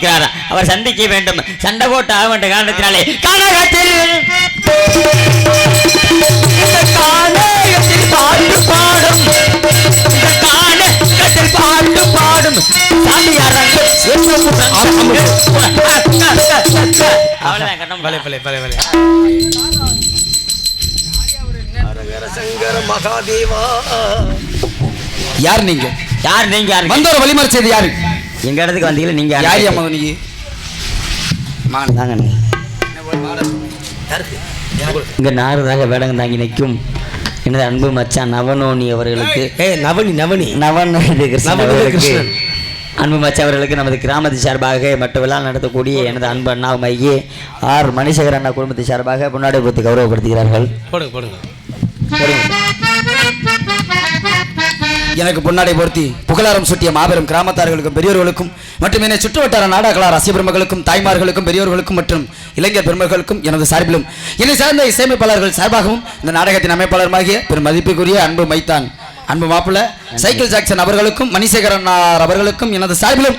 அவர் சந்திக்க வேண்டும். சண்டை போட்டு ஆக வேண்டிய காரணத்தினாலே கானகத்தில் பாட்டு பாடும் பாட்டு பாடும் மகாதேவா. யார் நீங்க? யார் நீங்க? யார் வந்தோர வழிமறை செய்து யாரு? எங்க இடத்துக்கு வந்தீங்க நீங்க யார் அம்மா? நீங்க இங்க நாரதாக வேடங்க தாங்கி நிற்கும் எனது அன்பு மச்சான் நவனோனி அவர்களுக்கு கிருஷ்ணன் அன்பு மச்சான் அவர்களுக்கு நமது கிராமத்து சார்பாக மற்ற விழா நடத்தக்கூடிய எனது அன்பு அண்ணாமையே ஆர் மணிசேகர் அண்ணா குடும்பத்து சார்பாக பொன்னாடை பொறுத்து கௌரவப்படுத்துகிறார்கள். எனக்கு பொன்னாடை பொருத்தி புகழாரம் சுட்டிய மாபெரும் கிராமத்தார்களுக்கும் பெரியோர்களுக்கும் மற்றும் என்னை சுற்றுவட்டார நாடகலா ரசிக பெருமக்களுக்கும் தாய்மார்களுக்கும் பெரியோர்களுக்கும் மற்றும் இளைஞர் பெருமக்களுக்கும் எனது சார்பிலும் என்னை சார்ந்த இசையமைப்பாளர்கள் சார்பாகவும் இந்த நாடகத்தின் அமைப்பாளருமாகிய பெரும் மதிப்புக்குரிய அன்பு மைத்தான் அன்பு மாப்பிள்ள சைக்கிள் ஜாக்சன் அவர்களுக்கும் மணிசேகரன் அவர்களுக்கும் எனது சார்பிலும்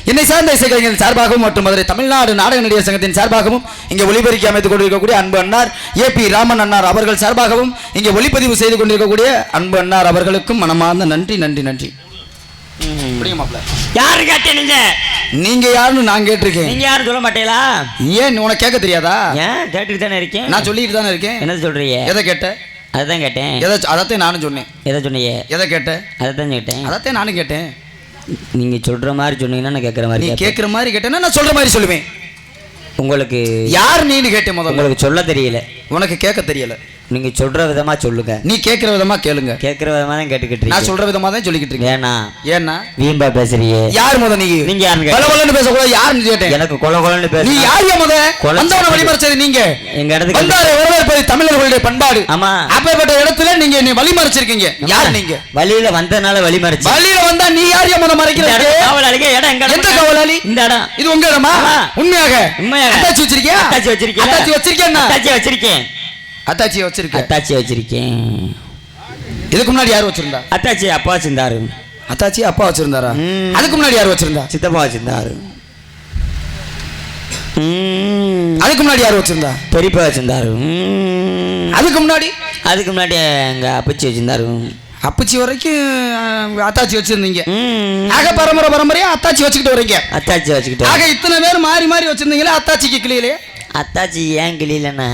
என்னை சார்ந்த இசைக்கலைஞர்கள் சார்பாகவும் மற்றும் மதுரை தமிழ்நாடு நாடக நடிகர் சங்கத்தின் சார்பாகவும் இங்கே ஒளிபெருக்கி அமைத்துக் கொண்டிருக்கக்கூடிய அன்பு அண்ணார் ஏபி ராமன் அண்ணார் அவர்கள் சார்பாகவும் இங்கே ஒளிப்பதிவு செய்து கொண்டிருக்கக்கூடிய அன்பு அண்ணார் அவர்களுக்கும் மனமார்ந்த நன்றி நன்றி நன்றி. யாரு கேட்டீங்க? நீங்க யாருன்னு நான் கேட்டிருக்கேன். நீங்க யாரும் சொல்ல மாட்டீங்களா? ஏன் உனக்கு கேட்க தெரியாதா? ஏன் கேட்டுட்டு தானே இருக்கேன். நான் சொல்லிட்டு தானே இருக்கேன். என்ன சொல்றீங்க? எதை கேட்ட? அதான் கேட்டேன். அதைத்தான் நானும் சொன்னேன். எதை சொன்னீங்க? எதை கேட்ட? அதைத்தான் கேட்டேன். அதைத்தான் நானும் கேட்டேன். நீங்க சொல்ற மாதிரி சொன்னீங்கன்னா நான் கேட்கற மாதிரி. நீ கேட்கற மாதிரி கேட்டேன்னா நான் சொல்ற மாதிரி சொல்லுவேன். உங்களுக்கு யார் நீன்னு கேட்டேன். முதல்ல உங்களுக்கு சொல்ல தெரியல, உனக்கு கேட்க தெரியல. நீங்க சொல்ற விதமா சொல்லுங்க. நீ கேட்கிற விதமா கேளுங்க. கேட்கிற விதமா தான் கேட்டுக்கிட்டு நான் சொல்ற விதமா தான் சொல்லிக்கிட்டு இருக்கேன். ஏன்னா வீம்பா பேசுறீங்க. யார் முத? நீங்க யாருங்க? கொலகொலன்னு பேசக்கூடாது. யாருன்னு கேட்டேன். எனக்கு கொலகொலன்னு பேச. நீ யார் முத? வந்தவன வழிமறைச்சது நீங்க. எங்க இடத்துக்கு வந்தாரே வரவேற்பது தமிழர்களுடைய பண்பாடு. ஆமா, அப்பேற்பட்ட இடத்துல நீங்க என்னை வழிமறைச்சிருக்கீங்க. யார் நீங்க? வழியில வந்தனால வழிமறைச்சு. வழியில வந்தா நீ யார் முத மறைக்கிறது? காவலாளிங்க இடம் எங்க? எந்த காவலாளி? இந்த இடம். இது உங்க இடமா? உண்மையாக? உண்மையாக. அத்தாச்சி வச்சிருக்கியா? அத்தாச்சி வச்சிருக்கேன். அத்தாச்சி வச்சிருக்கேன். அத்தாச்சி வச்சிருக்கேன். அத்தாச்சி வச்சிருக்கேன். அத்தாச்சி வச்சிருக்கேன். இதுக்கு முன்னாடி யார் வச்சிருந்தா? அத்தாச்சி அப்பா வச்சிருந்தாரு. அத்தாச்சி அப்பா வச்சிருந்தாரா? அதுக்கு முன்னாடி யார் வச்சிருந்தா? சித்தப்பா வச்சிருந்தாரு. அதுக்கு முன்னாடி யார் வச்சிருந்தா? பெரியப்பா வச்சிருந்தாரு. அதுக்கு முன்னாடி எங்க அப்பச்சி வச்சிருந்தாரு. அப்பச்சி வரைக்கும் அத்தாச்சி வச்சிருந்தீங்க. ஆக பரம்பரையா அத்தாச்சி வச்சுக்கிட்டு வரீங்க. அத்தாச்சி வச்சுக்கிட்டு ஆக இத்தனை பேர் மாறி மாறி வச்சிருந்தீங்களே. அத்தாச்சிக்கு கிளியிலே அத்தாச்சி ஏன் கிளியிலன்னா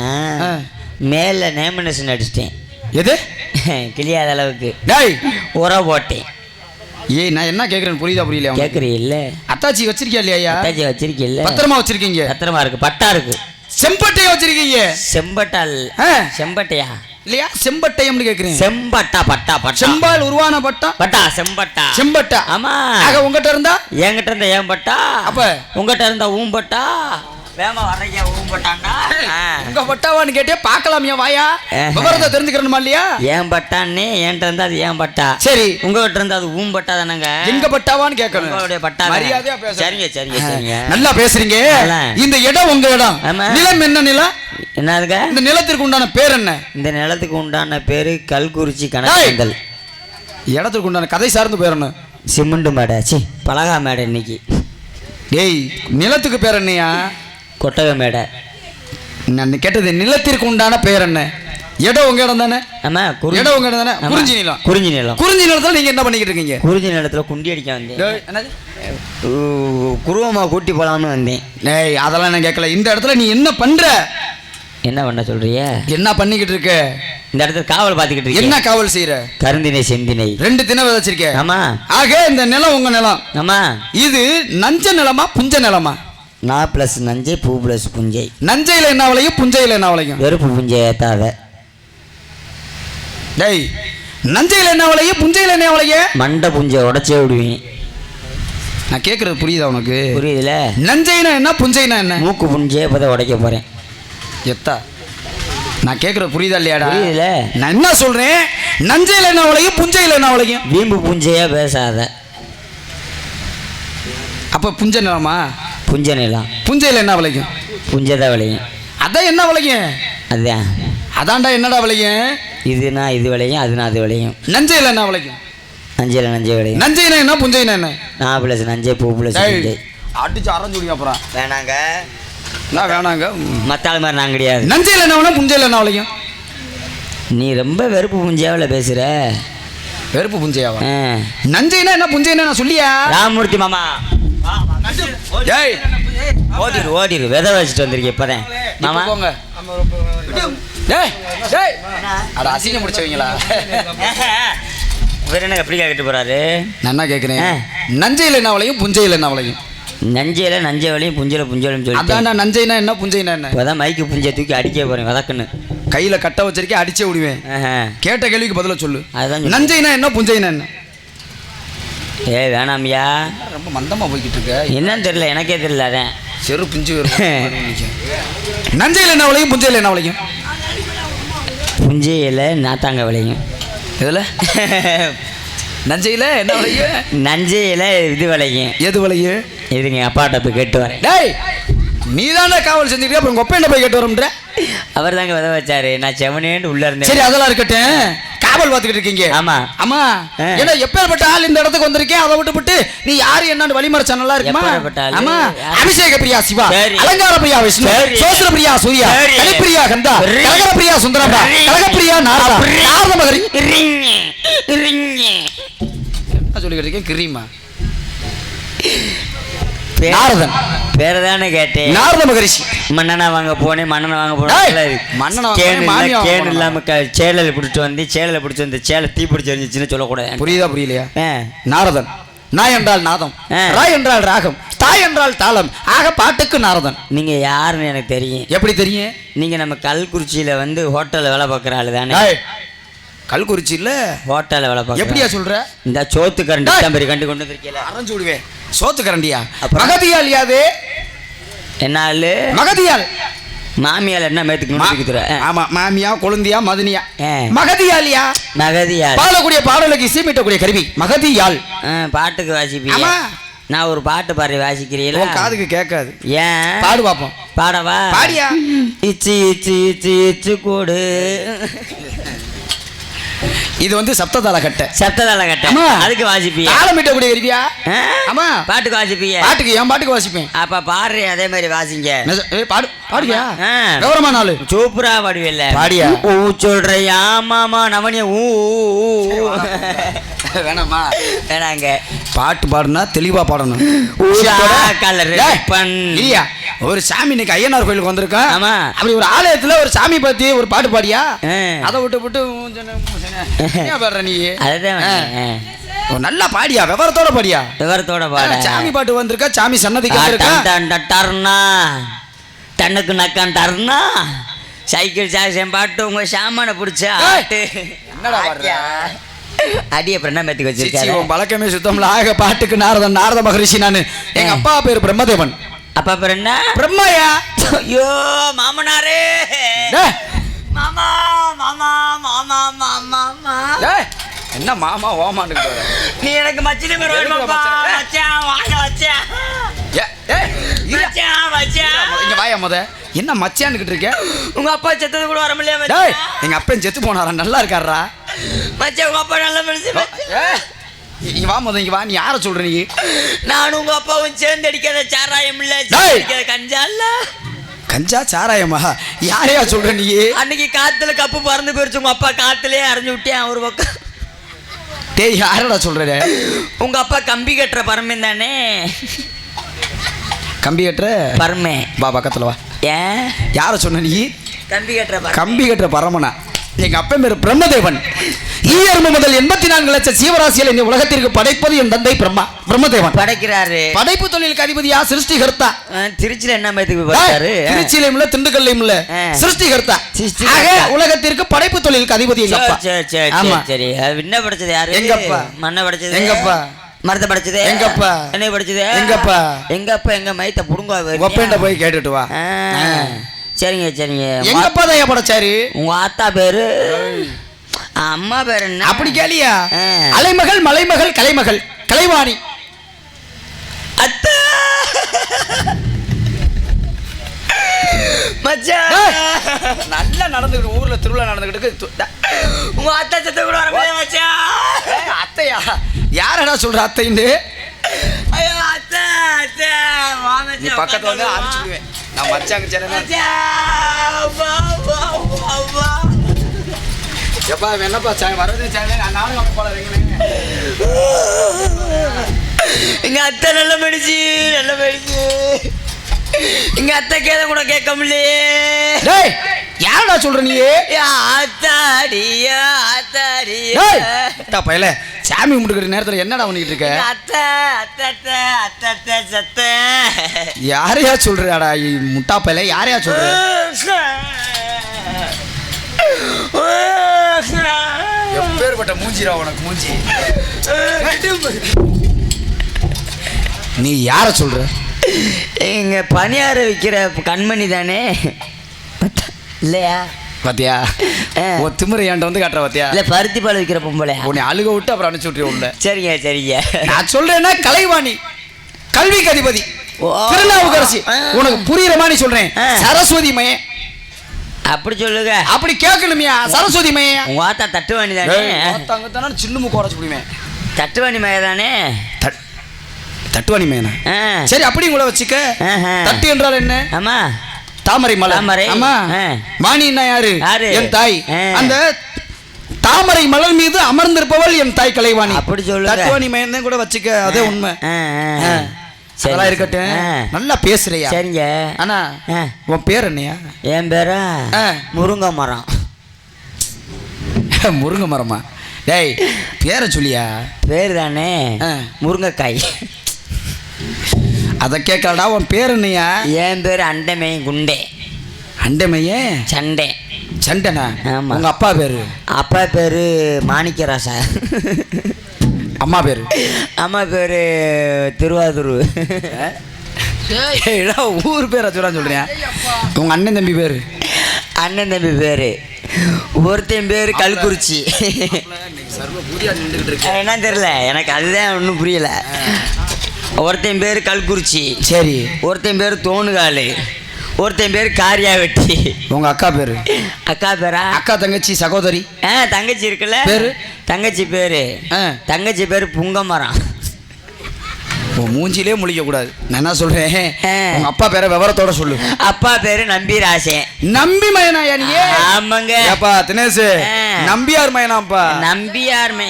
மேல நேமினேஷன் அடிச்சிட்டேன். எது? கிளியாத அளவுக்கு உர போட்டேன். ஏய், நான் என்ன கேட்குறேன் புரியுதா? கேட்குறீங்க இல்ல? அத்தாச்சி வச்சிருக்கியா இல்லையா? அத்தாச்சி வச்சிருக்கீல்ல? பத்திரமா வச்சிருக்கீங்க. பத்திரமா இருக்கு. பட்டா இருக்கு. செம்பட்டையை வச்சிருக்கீங்க. செம்பட்டால் செம்பட்டையா இல்லையா? செம்பட்டையம்னு கேட்குறேன். செம்பட்டா. பட்டா செம்பால் உருவான பட்டா செம்பட்டா. ஆமா. ஆக உங்ககிட்ட இருந்தா? என்கிட்ட இருந்தா ஏன் பட்டா? அப்ப உங்ககிட்ட இருந்தா ஊம்பட்டா. வேமா வரையா ஊம்பட்டாண்டா. உங்க பட்டாவான்னு கேட்டே பார்க்கலாமியா? வாயா விவரத்தை தெரிஞ்சுக்கிறணுமா இல்லையா? ஏன் பட்டான்னு என்கிட்ட இருந்தா அது ஏன் பட்டா. சரி, உங்ககிட்ட இருந்தா அது ஊம்பட்டா தானங்க. எங்க பட்டாவான்னு கேட்கணும். உங்களுடைய பட்டா. மரியாதையா பேச. சரிங்க. நல்லா பேசுறீங்க. இந்த இடம் உங்க இடம். நிலம் என்ன நிலம்? என்னதுங்க? இந்த நிலத்திற்கு உண்டான பேர் என்ன? இந்த நிலத்துக்கு உண்டான பேரு கல்குறிச்சி கணக்கங்கள். இடத்துக்கு உண்டான கதை சார்ந்து பேர் என்ன? சிமெண்ட் மேடை. சி பலகா மேடை. இன்னைக்கு ஏய், நிலத்துக்கு பேர் என்னையா? கொட்டகை மேடை. நான் கேட்டது நிலத்திற்கு உண்டான பேர் என்ன? இடம் உங்க இடம் தானே? ஆமா, இடம் உங்க இடம் தானே? குறிஞ்சி நிலத்துல நீங்க என்ன பண்ணிக்கிட்டு இருக்கீங்க? குறிஞ்சி நிலத்துல குண்டி அடிக்க வந்தேன். குருவமா கூட்டி போலாம்னு வந்தேன். ஏய், அதெல்லாம் நான் கேட்கல. இந்த இடத்துல நீ என்ன பண்ற? என்ன பண்ண சொல்றிய? என்ன பண்ணிக்கிட்டு இருக்க? இந்த இடத்துல காவல் பாத்துக்கிட்டு இருக்க. என்ன காவல் செய்யற? கருந்தினை செந்தினை 2 திணை விதைச்சிருக்க. ஆமா. ஆக இந்த நிலம் உங்க நிலம். ஆமா. இது நஞ்ச நிலமா புஞ்ச நிலமா? நான் பிளஸ் நஞ்சை, பூ பிளஸ் புஞ்சை. நஞ்சையில என்ன விளையும், புஞ்சையில என்ன விளையும்? வெறுப்பு புஞ்சை ஏத்தாத. டேய், நஞ்சையில என்ன விளையும், புஞ்சையில என்ன விளையும்? மண்டை புஞ்சை உடைச்சே விடுவேன். நான் கேட்கறது புரியுதா உனக்கு? புரியுதுல? நஞ்சைனா என்ன, புஞ்சைனா என்ன? மூக்கு புஞ்சை இப்பதான் உடைக்க போறேன். எத்தா நான் கேட்கறது புரியுதா இல்லையாடா? புரியுதுல? நான் என்ன சொல்றேன்? நஞ்சையில என்ன விளையும், புஞ்சையில என்ன விளையும்? வீம்பு புஞ்சையா பேசாத. அப்ப புஞ்ச நிலமா? புஞ்ச நிலம். புஞ்சையில என்ன விளையும்? புஞ்சதான் விளையும். அதான் என்ன விளையும்? அதான். அதான்டா என்னடா விளையும்? இதுனா இது விளையும், அதுனா அது விளையும். நஞ்சையில என்ன விளையும்? நஞ்சையில நஞ்சை விளையும். நஞ்சைனா என்ன, புஞ்சைனா என்ன? நான் பிளஸ் நஞ்சை, பூ பிளஸ் புஞ்சை. அடிச்சு அரைஞ்சு விடுங்க அப்புறம். வேணாங்க, என்ன வேணாங்க? மத்தாள் மாதிரி நான் கிடையாது. நஞ்சையில் என்ன வேணும், புஞ்சையில் என்ன விளையும்? நீ ரொம்ப வெறுப்பு புஞ்சியாவில் பேசுற. வெறுப்பு புஞ்சையாவா? நஞ்சைனா என்ன, புஞ்சைனா நான் சொல்லியா? ராமமூர்த்தி மாமா ஏய் ஓடிடு ஓடிடு, விதை வச்சுட்டு வந்திருக்கேன் இப்போதான் மாமா. போங்க. டேய் டேய், அட அசிங்கம் முடிச்சவங்களா? வேற என்ன எப்படி கேட்டு போறாரு? நான் என்ன கேட்குறேன், நஞ்சையில் என்ன விளையும், புஞ்சையில் என்ன விளையும்? நஞ்சையில் நஞ்சை வலையும் புஞ்சையில் புஞ்சையும் சொல்லி அதான் நஞ்சைனா என்ன, புஞ்சைனா என்ன? இப்போதான் மைக்கு புஞ்சை தூக்கி அடிக்க போறேன் வதக்குன்னு. கையில் கட்ட வச்சிருக்கேன், அடிச்சே விடுவேன். கேட்ட கேள்விக்கு பதில சொல்லு. அதுதான் நஞ்சைனா என்ன, புஞ்சைனா என்ன? வேணாமியா, ரொம்ப மந்தமாக போய்கிட்டு இருக்க. என்னன்னு தெரியல, எனக்கே தெரியல. அதான் செரு பிஞ்சு. நஞ்சையில் என்ன விளையும், புஞ்சையில் என்ன விளையும்? புஞ்சையில் நாத்தாங்க விளையும். இதில் நஞ்சையில் என்ன விளையும்? நஞ்சையில் இது விளையும். எது விளையும்? இதுங்க அப்பாட்ட போய் கேட்டு வரேன். டேய், நீ தானே காவல் செஞ்சுட்டு அப்புறம் உங்கள் ஒப்பையில போய் கேட்டு வரோம்ன்ற. அவர் தாங்க வித வச்சாரு, நான் செவனேன்னு உள்ள இருந்தேன். சரி அதெல்லாம் இருக்கட்டும், காவல் பார்த்துக்கிட்டு இருக்கீங்க. ஆமா ஆமா. ஏன்னா எப்பேற்பட்ட ஆள் இந்த இடத்துக்கு வந்திருக்கேன், அதை விட்டு நீ யாரு என்னன்னு வழிமறைச்சா நல்லா இருக்குமா? ஆமா. அபிஷேக பிரியா சிவா, அலங்கார பிரியா விஷ்ணு, சோசர பிரியா சூர்யா, கலிப்பிரியா கந்தா, கலகர பிரியா சுந்தரம்பா, கலகப்பிரியா நாரதா, நாரத மகரி. என்ன சொல்லிக்கிட்டு இருக்கேன்? கிரீமா நாரதன் பேர தானே கேட்டேன். நாரத மகரிஷி. மன்னனா வாங்க போனேன், மன்னனை வாங்க போனேன். மன்னனா கேன் இல்லாம சேலல பிடிச்சிட்டு வந்து சேலை தீ பிடிச்சி எரிஞ்சிச்சுன்னு சொல்லக்கூடாது. புரியுதா புரியலையா? நாரதன். நாய் என்றால் நாதம், ராய் என்றால் ராகம், தாய் என்றால் தாளம், ஆக பாட்டுக்கு நாரதன். நீங்க யாருன்னு எனக்கு தெரியும். எப்படி தெரியும்? நீங்க நம்ம கல்குறிச்சியில வந்து ஹோட்டல்ல வேலை பார்க்குற ஆளு தானே? கல்குறிச்சியில் ஹோட்டல்ல வேலை பார்க்க. எப்படியா சொல்ற? இந்த சோத்து கரண்டி தம்பி கண்டு கொண்டு வந்திருக்கீல, அரைஞ்சு விடுவேன். சோத்து கரண்டியா? மகதியால் யாது? என்ன ஆளு? மகதியால். மாமியால் என்ன மேத்துக்கு? ஆமா, மாமியா கொழுந்தியா மதனியா? மகதியாலியா? மகதியால். பாடக்கூடிய பாடலுக்கு இசைமீட்டக்கூடிய கருவி மகதியால். பாட்டுக்கு வாசிப்பீங்க. நான் ஒரு பாட்டு பாடி வாசிக்கிறீங்களா? காதுக்கு கேட்காது. ஏன்? பாடு பாப்போம். பாடவா? பாடியா. இச்சு இச்சு இச்சு இச்சு கூடு. இது வந்து சப்ததாள கட்டை. சப்ததாள கட்டை. அதுக்கு வாசிப்பீங்க. தாளமிட்டக்கூடிய கருவியா? ஆமா. பாட்டுக்கு வாசிப்பீங்க. பாட்டுக்கு என் பாட்டுக்கு வாசிப்பேன். அப்ப பாடுறே அதே மாதிரி வாசிங்க. பாடு. பாடியா? கௌரவமா நாளு சூப்பரா பாடுவில்ல. பாடியா? ஊ சொல்றியா மாமா நவனிய ஊ. வேணாமா? வேணாங்க. பாட்டு பாடுனா தெளிவா பாடணும். இல்லையா? ஒரு சாமி இன்னைக்கு ஐயனார் கோயிலுக்கு வந்திருக்கேன். ஆமா. அப்படி ஒரு ஆலயத்துல ஒரு சாமி பத்தி ஒரு பாட்டு பாடியா? அதை விட்டு பாடுற நீ? அதுதான் நல்லா பாடியா, விவரத்தோட பாடியா. விவரத்தோட பாட. சாமி பாட்டு வந்திருக்கா, சாமி சன்னதிக்கு வந்திருக்கா. தன்னுக்கு நக்கான் தருணா சைக்கிள் சாக்ஸன் பாட்டு உங்க சாமான பிடிச்சா என்னடா பாடுறியா? அடிய பிரண்ணா மேத்துக்கு வச்சிருக்காரு. பழக்கமே சுத்தம்ல. ஆக பாட்டுக்கு நாரதன், நாரத மகரிஷி. நானு எங்க அப்பா பேரு பிரம்மதேவன். அப்பா பேர் என்ன? பிரம்மாயா. ஐயோ மாமனாரே. மாமா மாமா மாமா மாமா. என்ன மாமா ஓமான்னு? நீ எனக்கு மச்சினி பேர் வேணுமாப்பா? மச்சான் வாங்க மச்சான். இங்க வாயா முத. என்ன மச்சான்னுகிட்டு இருக்க? உங்க அப்பா செத்தது கூட வர முடியல. எங்க அப்பா செத்து போனாரா? நல்லா இருக்காரா மச்சான்? உங்க அப்பா நல்ல மனுஷன். இங்க வா முத, இங்க வா. நீ யார சொல்ற? நீ நானும் உங்க அப்பாவும் சேர்ந்து அடிக்காத சாராயம் இல்ல, கஞ்சா இல்ல. கஞ்சா சாராயமா? யாரையா சொல்ற நீ? அன்னைக்கு காத்துல கப்பு பறந்து போயிருச்சு, உங்க அப்பா காத்துலயே அரைஞ்சு விட்டேன் ஒரு பக்கம். டேய் யாரடா சொல்ற? உங்க அப்பா கம்பி கட்டுற பரமன் தானே? கம்பி கட்டுற பரமே. வா பக்கத்துல வா. ஏன் யார சொன்ன நீ? கம்பி கட்டுற பரமனா? எங்க அப்பா பேரு பிரம்மதேவன். ஈயர்ம முதல் 84 லட்சம் ஜீவராசிகள் இந்த உலகத்திற்கு படைப்பது என் தந்தை பிரம்மதேவன் படைக்கிறாரு. படைப்பு தொழிலுக்கு அதிபதியா சிருஷ்டிகர்த்தா. திருச்சியில என்ன மேத்துக்கு பார்த்தாரு? திருச்சியிலும் இல்ல, திண்டுக்கல்லையும் இல்ல, சிருஷ்டிகர்த்தா. உலகத்திற்கு படைப்பு தொழிலுக்கு அதிபதி எங்க அப்பா. சரி, என்ன படைச்சது யாரு? எங்க அப்பா. மண்ணை படைச்சது எங்க அப்பா. மரத்தை படைச்சது எங்க அப்பா. என்ன படைச்சது? எங்க அப்பா. எங்க அப்பா எங்க மைத்த புடுங்க ஒப்பேண்ட போய் கேட்டுட்டு வா. சரிங்க சரிங்க. எங்க அப்பா தான் படைச்சாரு. உங்க ஆத்தா பேரு? அம்மா பேரு என்ன? அப்படி கேளியா? அலைமகள், மலைமகள், கலைமகள், கலைவாணி. அத்தா மச்சான் நல்லா நடந்துக்கிட்டு ஊர்ல திருவிழா நடந்துக்கிட்டு உங்க அத்தை சத்த கூட வர மச்சான். அத்தையா? யாரடா சொல்ற அத்தைன்னு? ஐயோ அத்தை அத்தை நீ பக்கத்துல வந்து அடிச்சுடுவேன் நான் மச்சாங்க சேனல் எப்பா என்னப்பா வரது சேனல் நானும் போல எங்க அத்தை நல்ல மனுச்சு எங்க அத்தை கேத கூட கேட்க முடியலையே. யாரடா சொல்ற நீ? ஆத்தாடியா பையல சாமி கும்பிட்டுக்கிற நேரத்துல என்னடா பண்ணிட்டு இருக்க? அத்தை சத்த யாரையா சொல்றாடா முட்டா பையல? யாரையா சொல்ற? எப்பேற்பட்ட மூஞ்சிரா உனக்கு மூஞ்சி. நீ யார சொல்ற? எங்க பணியார விற்கிற கண்மணி தானே இல்லையா? பாத்தியா உன் திமிர ஏன்ட்ட வந்து காட்டுற பாத்தியா? இல்ல பருத்தி பால் விற்கிற பொம்பளை உன்னை அழுக விட்டு அப்புறம் அனுப்பிச்சு விட்டுரு உள்ள. சரிங்க நான் சொல்றேன்னா கலைவாணி கல்விக்கு அதிபதி திருநாவுக்கரசி உனக்கு புரியுற மாதிரி சொல்றேன். சரஸ்வதி மைய அப்படி சொல்லுங்க. அப்படி கேட்கணுமியா? சரஸ்வதி மைய உங்க ஆத்தா தட்டுவாணி தானே? சின்ன மூக்கு உரைச்சு முடியுமே. தட்டுவாணி மைய தானே? தட்டுவாணி மேனா? சரி அப்படி உங்களை வச்சுக்க. தட்டு என்றால் என்ன? ஆமா தாமரை மலர். ஆமா வாணின்னா யாரு? என் தாய். அந்த தாமரை மலர் மீது அமர்ந்திருப்பவள் என் தாய் கலைவாணி. அப்படி சொல்லு. தட்டுவாணி மேன் கூட வச்சுக்க. அதே உண்மை. அதெல்லாம் இருக்கட்டும். நல்லா பேசுறியா? சரிங்க. ஆனா உன் பேர் என்னையா? என் பேரா முருங்கை மரம். முருங்கை மரமா? டேய் பேரை சொல்லியா? பேர் தானே முருங்கைக்காய். அதை கேட்கலடா. உன் பேர் என்னையா? என் பேர் அண்டமையும் குண்டே. அண்டமையே சண்டே. சண்டனா? ஆமா. உங்க அப்பா பேரு? அப்பா பேரு மாணிக்கராசா. அம்மா பேரு? அம்மா பேரு திருவாரூர். ஊர் பேரை சொல்றேன். உங்க அண்ணன் தம்பி பேரு? அண்ணன் தம்பி பேரு ஒருத்தன் பேரு கல்குறிச்சி. என்ன தெரியல எனக்கு, அதுதான் ஒன்றும் புரியல. ஒருத்தன் பேர் கல்குறிச்சி. சரி. ஒருத்தன் பேர் தோணுகாலு. ஒருத்தன் பேர் காரியாவெட்டி. உங்க அக்கா பேரு? அக்கா பேரா? அக்கா தங்கச்சி சகோதரி? தங்கச்சி இருக்குல்ல பேரு? தங்கச்சி பேரு புங்கமரம். மூஞ்சிலே முழிக்க கூடாது. நான் என்ன சொல்றேன், உங்க அப்பா பேரை விவரத்தோட சொல்லு. அப்பா பேரு நம்பிராசே. நம்பி மயனாயா நீ? ஆமாங்க. அப்பா தினேஷ் நம்பியார் மயனாப்பா. நம்பியார் மே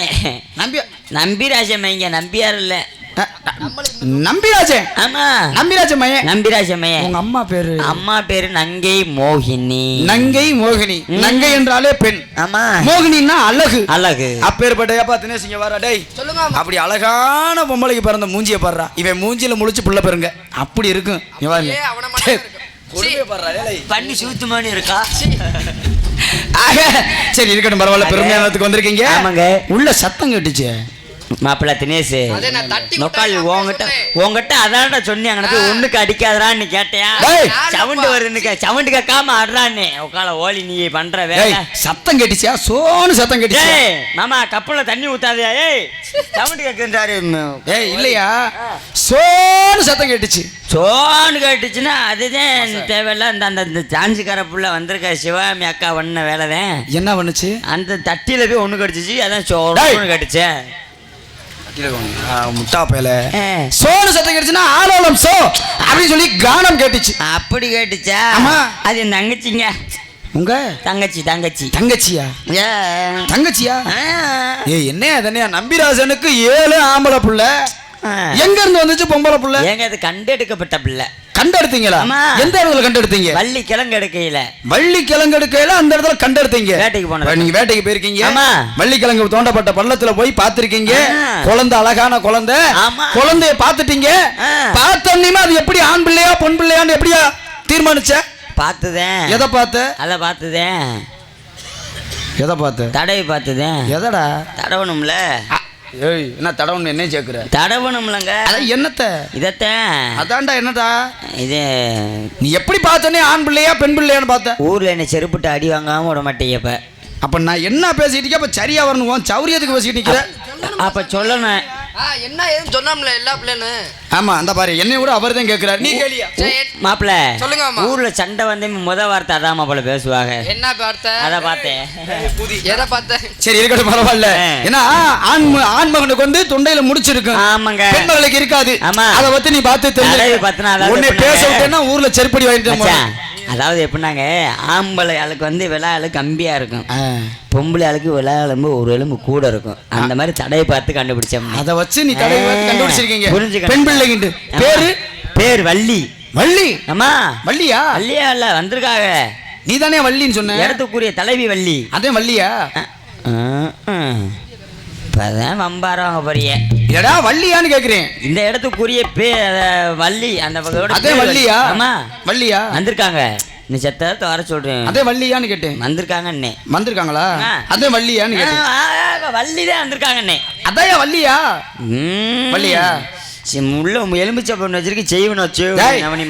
நம்பிராசே மைங்க. நம்பியார் இல்ல நம்பிராஜன். ஆமா நம்பிராஜன் மையன். நம்பிராஜன் மையன். உங்க அம்மா பேரு? அம்மா பேரு நங்கை மோகினி. நங்கை மோகினி. நங்கை என்றாலே பெண். ஆமா. மோகினின்னா அழகு. அழகு. அப்பேற்பட்ட அப்பா தினேஷ் இங்க வர. டேய் அப்படி அழகான பொம்பளைக்கு பிறந்த மூஞ்சிய பாடுறா. இவன் மூஞ்சில முழிச்சு புள்ள பெருங்க அப்படி இருக்கும். பண்ணி சூத்துமானி இருக்கா? சரி இருக்கட்டும் பரவாயில்ல. பெருமையானதுக்கு வந்திருக்கீங்க. ஆமாங்க. உள்ள சத்தம் கேட்டுச்சு. மாப்பிள்ள தினேஷ் உங்ககிட்ட அதான்டா சொன்னீங்க. ஒண்ணுக்கு அடிக்காதரான்னு கேட்டியா? சவுண்ட் வருதுன்னு சவுண்ட் கேட்காம ஆடுறான்னு உட்கால ஓலி நீ பண்ற வேலை. சத்தம் கேட்டுச்சியா? சோனு சத்தம் கேட்டுச்சு. மாமா கப்பல்ல தண்ணி ஊத்தாதே. சவுண்ட் கேட்குறாரு. ஏய் இல்லையா? சோனு சத்தம் கேட்டுச்சு. சோனு கேட்டுச்சுன்னா அதுதான் தேவையில்ல. அந்த ஜான்சிக்கார புள்ள வந்திருக்க சிவாமி அக்கா பண்ண வேலைதான். என்ன பண்ணுச்சு? அந்த தட்டியில போய் ஒண்ணு கடிச்சிச்சு. அதான் சோனு கடிச்சேன். முட்டா பேல சோனு சத்தம் கேட்டுச்சுன்னா ஆலோலம் சோ அப்படின்னு சொல்லி கானம் கேட்டுச்சு. அப்படி கேட்டுச்சா? அது என் தங்கச்சிங்க. உங்க தங்கச்சி? தங்கச்சியா? தங்கச்சியா? என்ன தனியா? நம்பிராசனுக்கு 7 ஆம்பளை புள்ள. எங்க இருந்து வந்துச்சு பொம்பளை புள்ள? ஏங்க அது கண்டெடுக்கப்பட்ட பிள்ளை. கண்டெடுத்தீங்களா? எந்த இடத்துல கண்டெடுத்தீங்க? வள்ளி கிழங்கு எடுக்கையில. வள்ளி கிழங்கு எடுக்கையில அந்த இடத்துல கண்டெடுத்தீங்க. வேட்டைக்கு போன. நீங்க வேட்டைக்கு போயிருக்கீங்க. வள்ளி கிழங்கு தோண்டப்பட்ட பள்ளத்துல போய் பாத்திருக்கீங்க. குழந்தை அழகான குழந்தை. குழந்தைய பாத்துட்டீங்க. பார்த்தோன்னே அது எப்படி ஆண் பிள்ளையா பொன் பிள்ளையான்னு எப்படியா தீர்மானிச்ச? பார்த்ததேன். எதை பார்த்த? அதை பார்த்ததேன். எதை பார்த்த? தடவை பார்த்ததேன். எதடா தடவணும்ல? ஏய் என்ன தடவணும்? என்ன சேர்க்குற? தடவணும்லங்க. அதான் என்னத்த? இதத்தான். அதான்டா என்னடா இது? நீ எப்படி பார்த்தோன்னே ஆண் பிள்ளையா பெண் பிள்ளையான்னு பார்த்த? ஊர்ல என்ன செருப்புட்டு அடி வாங்காம விட மாட்டேங்க. இப்ப அப்ப நான் என்ன பேசிட்டு அப்ப சரியா வரணும்? சௌரியத்துக்கு பேசிட்டு நிக்கிற. அப்ப சொல்லணும். என்ன ஏதுன்னு சொன்னாம்ல எல்லா பிள்ளைன்னு. ஆமா அந்த பாரு என்னை கூட அவர் தான் கேட்கிறாரு, நீ கேளியா? மாப்பிள்ள சொல்லுங்க மாமா. ஊர்ல சண்டை வந்து முத வார்த்தை அதான் மாப்பிள்ள பேசுவாங்க. என்ன பார்த்த? அத பார்த்தேன். எதை பார்த்த? சரி இருக்கட்டும் பரவாயில்ல. ஏன்னா ஆண் மகனுக்கு வந்து தொண்டையில முடிச்சிருக்கும், ஆமாங்க. பெண் மகளுக்கு இருக்காது. ஆமா. அத பத்தி நீ பார்த்து தெரிஞ்சு உன்னை பேச விட்டேன்னா ஊர்ல செருப்படி வாங்கிட்டு. அதாவது எப்படின்னாங்க, ஆம்பளை ஆளுக்கு வந்து விழா ஆளுக்கு கம்பியா இருக்கும், பொம்பளை ஆளுக்கு விழா எலும்பு ஒரு எலும்பு கூட இருக்கும். அந்த மாதிரி தடையை பார்த்து கண்டுபிடிச்சோம். அதை வச்சு நீ தடையை பார்த்து கண்டுபிடிச்சிருக்கீங்க. புரிஞ்சுக்க. பெண் பிள்ளைகிட்டு பேர் வள்ளி. வள்ளி? ஆமா. வள்ளியா? வள்ளியா இல்ல, வந்திருக்காங்க. நீ தானே வள்ளின்னு சொன்ன. இடத்துக்குரிய தலைவி வள்ளி. அதே வள்ளியா? இப்பதான் வம்பாரவங்க போறிய. எடா வள்ளியான்னு கேக்குறேன். இந்த இடத்துக்குரிய வள்ளி அந்த அதே வள்ளியா? ஆமா வள்ளியா வந்திருக்காங்க. நீ செத்த வர சொல்றேன். அதே வள்ளியான்னு கேட்டேன். வந்திருக்காங்க அண்ணே. வந்திருக்காங்களா? அதே வள்ளியான்னு கேட்டேன். வள்ளி தான் வந்திருக்காங்க அண்ணே. அதே வள்ளியா? வள்ளியா? உள்ள எலும்பிச்ச பொண்ணு வச்சிருக்கு, செய்வன வச்சு.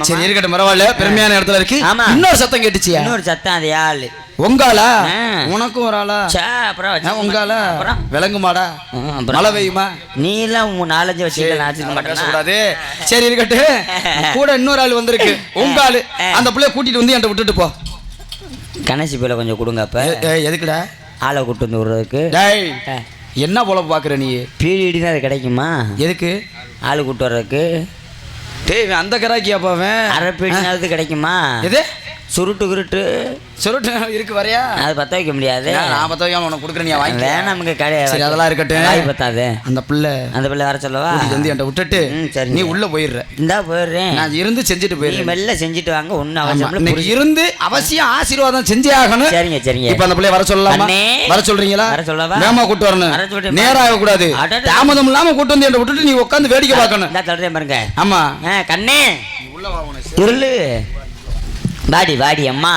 சரி இருக்கட்டும் பரவாயில்ல, பெருமையான இடத்துல இருக்கு. இன்னொரு சத்தம் கேட்டுச்சியா? இன்னொரு சத்தம். அது ஆளு உங்காலா? உனக்கும் ஒரு ஆளா? அப்புறம் உங்காலா விளங்குமாடா? மழை பெய்யுமா? நீ எல்லாம் 4-5 வச்சு. சரி இருக்கட்டு. கூட இன்னொரு ஆள் வந்திருக்கு, உங்காலு. அந்த பிள்ளைய கூட்டிட்டு வந்து என்கிட்ட விட்டுட்டு போ. கணேசி பிள்ளை கொஞ்சம் கொடுங்க. அப்ப எதுக்குடா ஆளை கூட்டு வந்து விடுறதுக்கு? என்ன போல பாக்குற நீ? பீரியட்னா அது கிடைக்குமா? எதுக்கு ஆளு கூட்டு வர்றதுக்கு? டேய் அந்த கராக்கியா பாவேன். அரை பீரியட்னாவது கிடைக்குமா? எது சுருட்டு குருட்டு சுருட்டு இருக்கு வரையா? அது பத்த வைக்க முடியாது. நான் பத்த வைக்காம உனக்கு கொடுக்குறேன், நீ வாங்கி. வேணாம் நமக்கு கடை. சரி அதெல்லாம் இருக்கட்டும். பத்தாது. அந்த பிள்ளை வர சொல்லவா? வந்து என்கிட்ட விட்டுட்டு நீ உள்ள போயிடுற. இந்தா போயிடுறேன். நான் இருந்து செஞ்சுட்டு போயிடுறேன். மெல்ல செஞ்சுட்டு வாங்க. ஒன்னும் அவசியம் இன்னைக்கு இருந்து அவசியம் ஆசீர்வாதம் செஞ்சே ஆகணும். சரிங்க சரிங்க. இப்ப அந்த பிள்ளைய வர சொல்லலாமா? வர சொல்றீங்களா? வர சொல்லவா? வேகமா கூட்டு வரணும், நேரம் ஆக கூடாது. தாமதம் இல்லாம கூட்டு வந்து என்கிட்ட விட்டுட்டு நீ உட்காந்து வேடிக்கை பார்க்கணும். இந்த சொல்றேன் பாருங்க. ஆமா கண்ணே உள்ள வா. இருளு வாடி வாடி அம்மா.